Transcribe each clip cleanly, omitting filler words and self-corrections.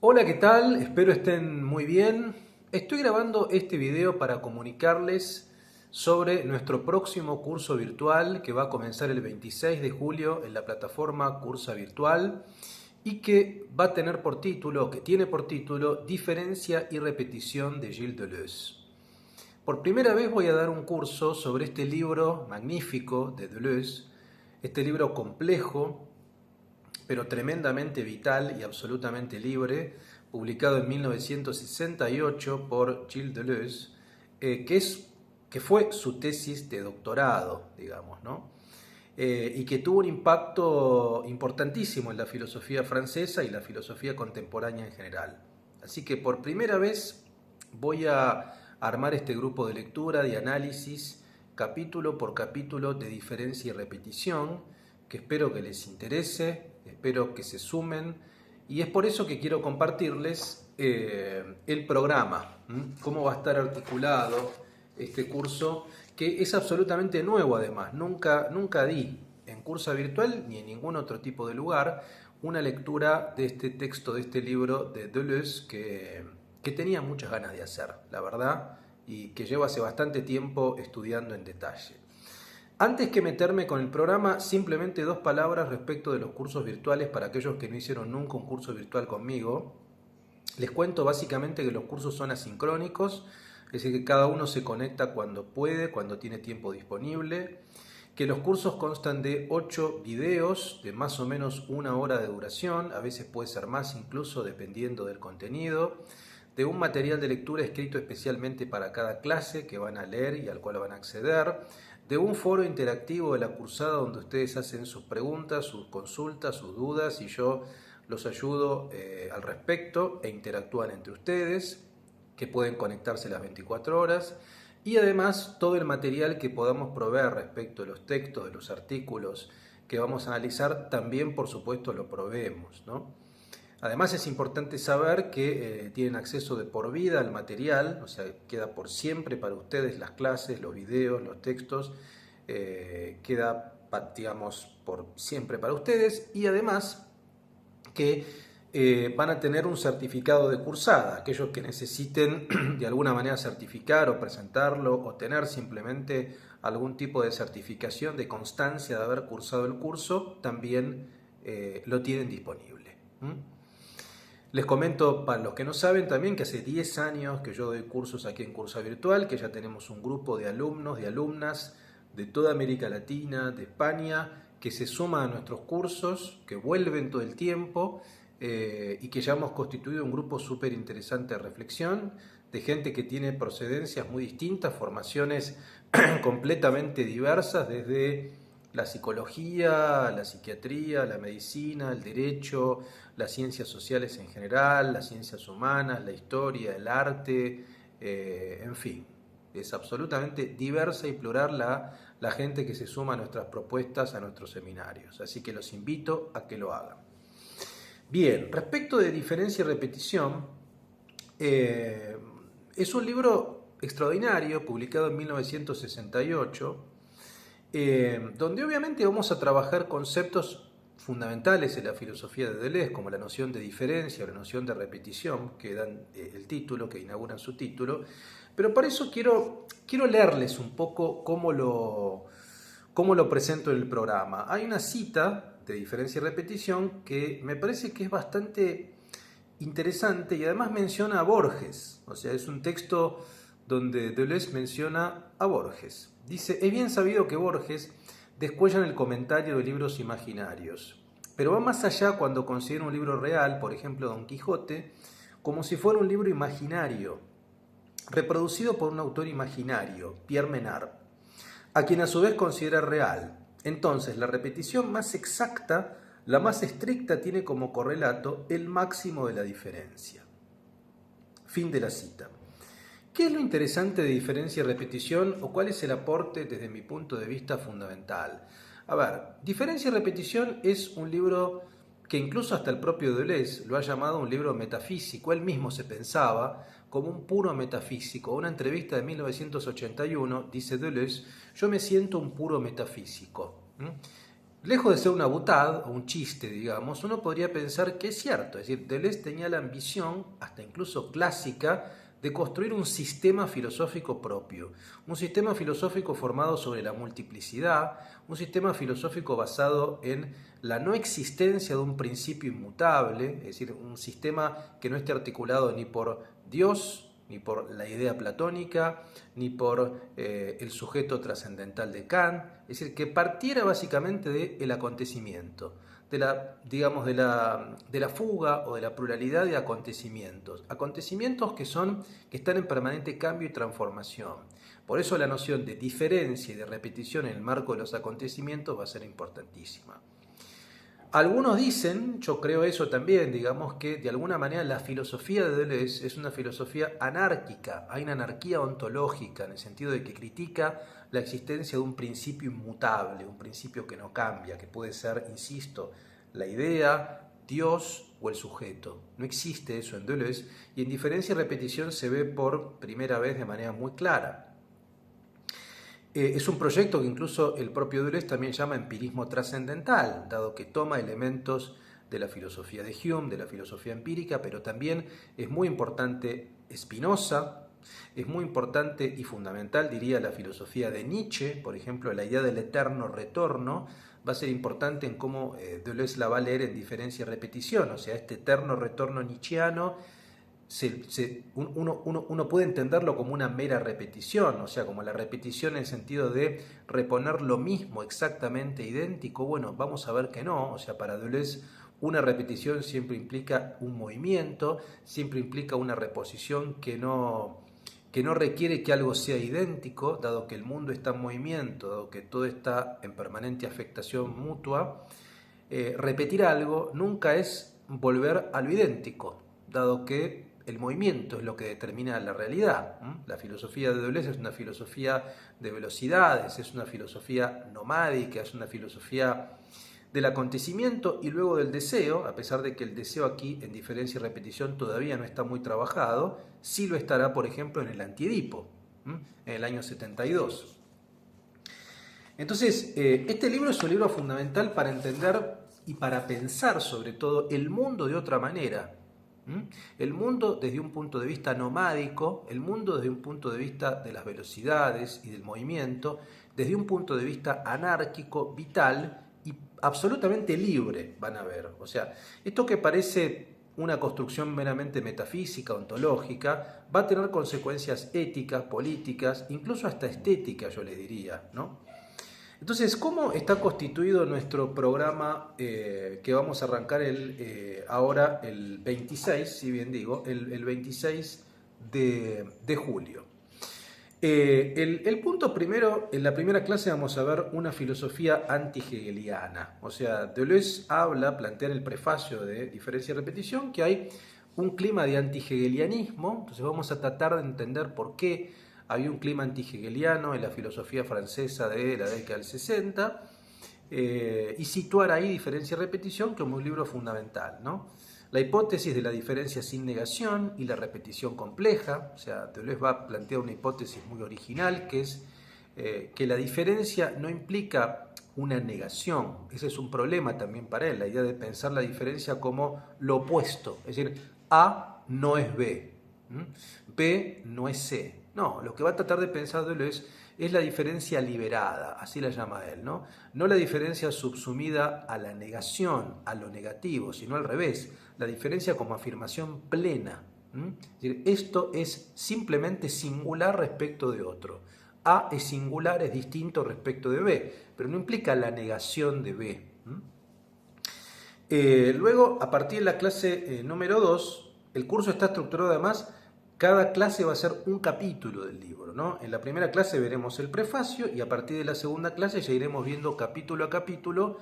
Hola, ¿qué tal? Espero estén muy bien. Estoy grabando este video para comunicarles sobre nuestro próximo curso virtual que va a comenzar el 26 de julio en la plataforma Cursa Virtual y que va a tener por título, que tiene por título, Diferencia y repetición de Gilles Deleuze. Por primera vez voy a dar un curso sobre este libro magnífico de Deleuze, este libro complejo, pero tremendamente vital y absolutamente libre, publicado en 1968 por Gilles Deleuze, que fue su tesis de doctorado, digamos, ¿no? Y que tuvo un impacto importantísimo en la filosofía francesa y la filosofía contemporánea en general. Así que por primera vez voy a armar este grupo de lectura, de análisis, capítulo por capítulo de diferencia y repetición, que espero que les interese, espero que se sumen, y es por eso que quiero compartirles el programa, cómo va a estar articulado este curso, que es absolutamente nuevo además. Nunca di en Cursa Virtual ni en ningún otro tipo de lugar una lectura de este texto, de este libro de Deleuze que tenía muchas ganas de hacer, la verdad, y que llevo hace bastante tiempo estudiando en detalle. Antes que meterme con el programa, simplemente dos palabras respecto de los cursos virtuales para aquellos que no hicieron nunca un curso virtual conmigo. Les cuento básicamente que los cursos son asincrónicos, es decir, que cada uno se conecta cuando puede, cuando tiene tiempo disponible, que los cursos constan de 8 videos de más o menos 1 hora de duración, a veces puede ser más incluso dependiendo del contenido, de un material de lectura escrito especialmente para cada clase que van a leer y al cual van a acceder, de un foro interactivo de la cursada donde ustedes hacen sus preguntas, sus consultas, sus dudas y yo los ayudo al respecto e interactúan entre ustedes, que pueden conectarse las 24 horas, y además todo el material que podamos proveer respecto de los textos, de los artículos que vamos a analizar, también por supuesto lo proveemos, ¿no? Además es importante saber que tienen acceso de por vida al material, o sea, queda por siempre para ustedes las clases, los videos, los textos, queda, digamos, por siempre para ustedes, y además que van a tener un certificado de cursada. Aquellos que necesiten de alguna manera certificar o presentarlo o tener simplemente algún tipo de certificación de constancia de haber cursado el curso, también lo tienen disponible. Les comento, para los que no saben, también que hace 10 años que yo doy cursos aquí en Cursa Virtual, que ya tenemos un grupo de alumnos, de alumnas de toda América Latina, de España, que se suman a nuestros cursos, que vuelven todo el tiempo y que ya hemos constituido un grupo súper interesante de reflexión, de gente que tiene procedencias muy distintas, formaciones completamente diversas, desde la psicología, la psiquiatría, la medicina, el derecho, las ciencias sociales en general, las ciencias humanas, la historia, el arte, en fin. Es absolutamente diversa y plural la gente que se suma a nuestras propuestas, a nuestros seminarios. Así que los invito a que lo hagan. Bien, respecto de diferencia y repetición, es un libro extraordinario, publicado en 1968, donde obviamente vamos a trabajar conceptos fundamentales en la filosofía de Deleuze, como la noción de diferencia o la noción de repetición, que dan el título, que inauguran su título, pero para eso quiero leerles un poco cómo lo presento en el programa. Hay una cita de diferencia y repetición que me parece que es bastante interesante y además menciona a Borges, o sea, es un texto donde Deleuze menciona a Borges. Dice, es bien sabido que Borges descuella en el comentario de libros imaginarios, pero va más allá cuando considera un libro real, por ejemplo Don Quijote, como si fuera un libro imaginario, reproducido por un autor imaginario, Pierre Menard, a quien a su vez considera real. Entonces, la repetición más exacta, la más estricta, tiene como correlato el máximo de la diferencia. Fin de la cita. ¿Qué es lo interesante de diferencia y repetición o cuál es el aporte desde mi punto de vista fundamental? A ver, Diferencia y repetición es un libro que incluso hasta el propio Deleuze lo ha llamado un libro metafísico. Él mismo se pensaba como un puro metafísico. Una entrevista de 1981 dice Deleuze, yo me siento un puro metafísico. Lejos de ser una butad o un chiste, digamos, uno podría pensar que es cierto. Es decir, Deleuze tenía la ambición, hasta incluso clásica, de construir un sistema filosófico propio. Un sistema filosófico formado sobre la multiplicidad, un sistema filosófico basado en la no existencia de un principio inmutable, es decir, un sistema que no esté articulado ni por Dios, ni por la idea platónica, ni por el sujeto trascendental de Kant, es decir, que partiera básicamente del acontecimiento, de la, digamos, de la fuga o de la pluralidad de acontecimientos, acontecimientos que están en permanente cambio y transformación. Por eso la noción de diferencia y de repetición en el marco de los acontecimientos va a ser importantísima. Algunos dicen, yo creo eso también, digamos que de alguna manera la filosofía de Deleuze es una filosofía anárquica, hay una anarquía ontológica en el sentido de que critica la existencia de un principio inmutable, un principio que no cambia, que puede ser, insisto, la idea, Dios o el sujeto. No existe eso en Deleuze y en diferencia y repetición se ve por primera vez de manera muy clara. Es un proyecto que incluso el propio Deleuze también llama empirismo trascendental, dado que toma elementos de la filosofía de Hume, de la filosofía empírica, pero también es muy importante Spinoza, es muy importante y fundamental, diría, la filosofía de Nietzsche, por ejemplo, la idea del eterno retorno, va a ser importante en cómo Deleuze la va a leer en diferencia y repetición, o sea, este eterno retorno nietzscheano uno puede entenderlo como una mera repetición, o sea, como la repetición en el sentido de reponer lo mismo exactamente idéntico. Bueno, vamos a ver que no, o sea, para Deleuze una repetición siempre implica un movimiento, siempre implica una reposición que no requiere que algo sea idéntico, dado que el mundo está en movimiento, dado que todo está en permanente afectación mutua. Repetir algo nunca es volver a lo idéntico, dado que el movimiento es lo que determina la realidad. La filosofía de Deleuze es una filosofía de velocidades, es una filosofía nomádica, es una filosofía del acontecimiento y luego del deseo, a pesar de que el deseo aquí en diferencia y repetición todavía no está muy trabajado, sí lo estará, por ejemplo, en el Antiedipo, en el año 72. Entonces, este libro es un libro fundamental para entender y para pensar sobre todo el mundo de otra manera. El mundo desde un punto de vista nomádico, el mundo desde un punto de vista de las velocidades y del movimiento, desde un punto de vista anárquico, vital y absolutamente libre, van a ver. O sea, esto que parece una construcción meramente metafísica, ontológica, va a tener consecuencias éticas, políticas, incluso hasta estéticas, yo les diría, ¿no? Entonces, ¿cómo está constituido nuestro programa que vamos a arrancar ahora el 26, si bien digo, el 26 de julio? El punto primero, en la primera clase vamos a ver una filosofía anti-hegeliana. O sea, Deleuze plantea en el prefacio de Diferencia y Repetición que hay un clima de anti-hegelianismo, entonces vamos a tratar de entender por qué había un clima anti-hegeliano en la filosofía francesa de la década del 60 y situar ahí Diferencia y Repetición como un libro fundamental, ¿no? La hipótesis de la diferencia sin negación y la repetición compleja, o sea, Deleuze va a plantear una hipótesis muy original que es que la diferencia no implica una negación, ese es un problema también para él, la idea de pensar la diferencia como lo opuesto, es decir, A no es B, B no es C. No, lo que va a tratar de pensar Deleuze es la diferencia liberada, así la llama él, ¿no? No la diferencia subsumida a la negación, a lo negativo, sino al revés, la diferencia como afirmación plena. Es decir, esto es simplemente singular respecto de otro. A es singular, es distinto respecto de B, pero no implica la negación de B. Luego, a partir de la clase número 2, el curso está estructurado además. Cada clase va a ser un capítulo del libro, ¿no? En la primera clase veremos el prefacio y a partir de la segunda clase ya iremos viendo capítulo a capítulo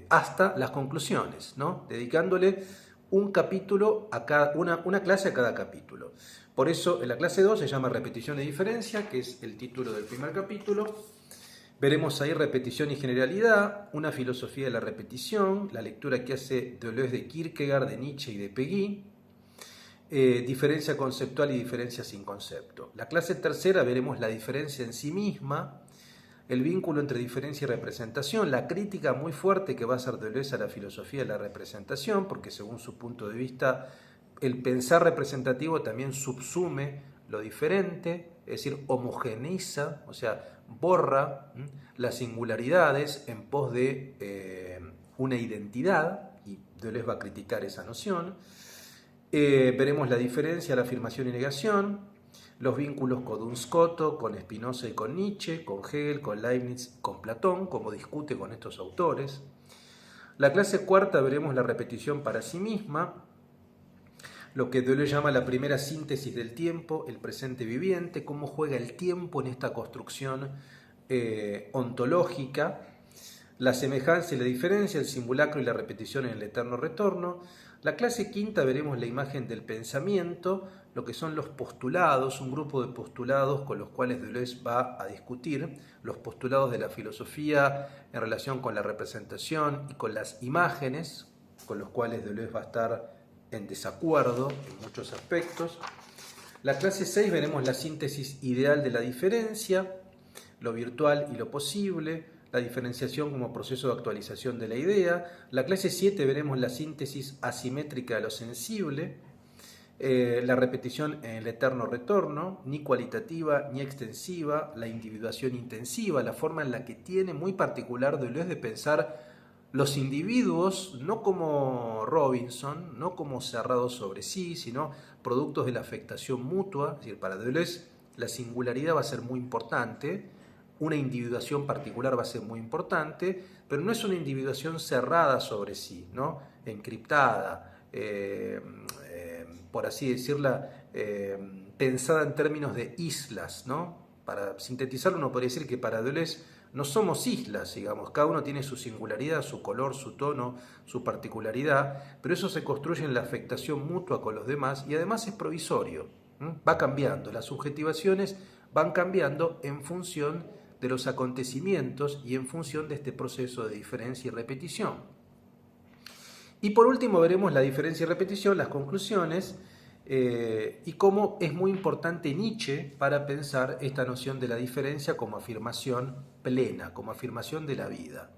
hasta las conclusiones, ¿no? Dedicándole un capítulo a una clase a cada capítulo. Por eso en la clase 2 se llama Repetición y Diferencia, que es el título del primer capítulo. Veremos ahí repetición y generalidad, una filosofía de la repetición, la lectura que hace Deleuze de Kierkegaard, de Nietzsche y de Péguy. Diferencia conceptual y diferencia sin concepto. La clase tercera veremos la diferencia en sí misma, el vínculo entre diferencia y representación, la crítica muy fuerte que va a hacer Deleuze a la filosofía de la representación, porque según su punto de vista, el pensar representativo también subsume lo diferente, es decir, homogeneiza, o sea, borra las singularidades en pos de una identidad, y Deleuze va a criticar esa noción. Veremos la diferencia, la afirmación y negación, los vínculos con Duns Scoto, con Spinoza y con Nietzsche, con Hegel, con Leibniz, con Platón, como discute con estos autores. La clase cuarta veremos la repetición para sí misma, lo que Deleuze llama la primera síntesis del tiempo, el presente viviente, cómo juega el tiempo en esta construcción ontológica, la semejanza y la diferencia, el simulacro y la repetición en el eterno retorno. La clase quinta veremos la imagen del pensamiento, lo que son los postulados, un grupo de postulados con los cuales Deleuze va a discutir, los postulados de la filosofía en relación con la representación y con las imágenes, con los cuales Deleuze va a estar en desacuerdo en muchos aspectos. La clase 6 veremos la síntesis ideal de la diferencia, lo virtual y lo posible, la diferenciación como proceso de actualización de la idea. La clase 7 veremos la síntesis asimétrica de lo sensible, la repetición en el eterno retorno, ni cualitativa ni extensiva, la individuación intensiva, la forma en la que tiene muy particular Deleuze de pensar los individuos no como Robinson, no como cerrados sobre sí, sino productos de la afectación mutua. Es decir, para Deleuze la singularidad va a ser muy importante, una individuación particular va a ser muy importante, pero no es una individuación cerrada sobre sí, ¿no? Encriptada, por así decirla, pensada en términos de islas, ¿no? Para sintetizarlo, uno podría decir que para Deleuze no somos islas, digamos, cada uno tiene su singularidad, su color, su tono, su particularidad, pero eso se construye en la afectación mutua con los demás y además es provisorio, va cambiando, las subjetivaciones van cambiando en función de los acontecimientos y en función de este proceso de diferencia y repetición. Y por último veremos la diferencia y repetición, las conclusiones, y cómo es muy importante Nietzsche para pensar esta noción de la diferencia como afirmación plena, como afirmación de la vida.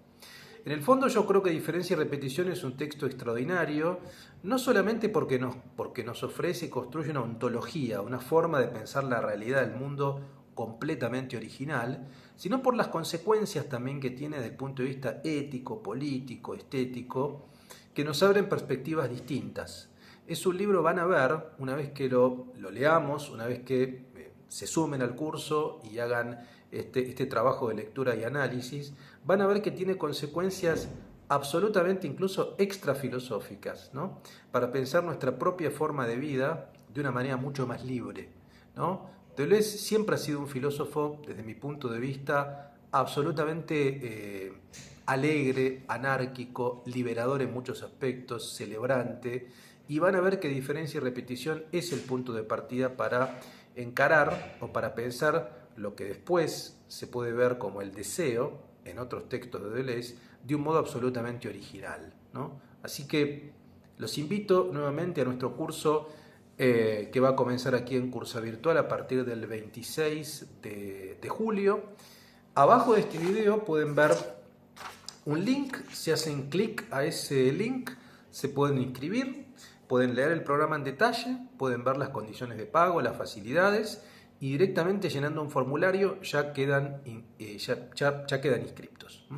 En el fondo yo creo que Diferencia y Repetición es un texto extraordinario, no solamente porque nos ofrece y construye una ontología, una forma de pensar la realidad del mundo completamente original, sino por las consecuencias también que tiene desde el punto de vista ético, político, estético, que nos abren perspectivas distintas. Es un libro, van a ver, una vez que lo leamos, una vez que se sumen al curso y hagan este trabajo de lectura y análisis, van a ver que tiene consecuencias absolutamente incluso extrafilosóficas, ¿no? Para pensar nuestra propia forma de vida de una manera mucho más libre, ¿no? Deleuze siempre ha sido un filósofo, desde mi punto de vista, absolutamente alegre, anárquico, liberador en muchos aspectos, celebrante, y van a ver que Diferencia y Repetición es el punto de partida para encarar o para pensar lo que después se puede ver como el deseo en otros textos de Deleuze de un modo absolutamente original, ¿no? Así que los invito nuevamente a nuestro curso que va a comenzar aquí en Cursa Virtual a partir del 26 de julio. Abajo de este video pueden ver un link, si hacen clic a ese link se pueden inscribir, pueden leer el programa en detalle, pueden ver las condiciones de pago, las facilidades y directamente llenando un formulario ya quedan inscriptos.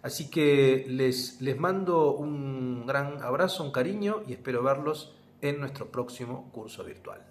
Así que les mando un gran abrazo, un cariño y espero verlos en nuestro próximo curso virtual.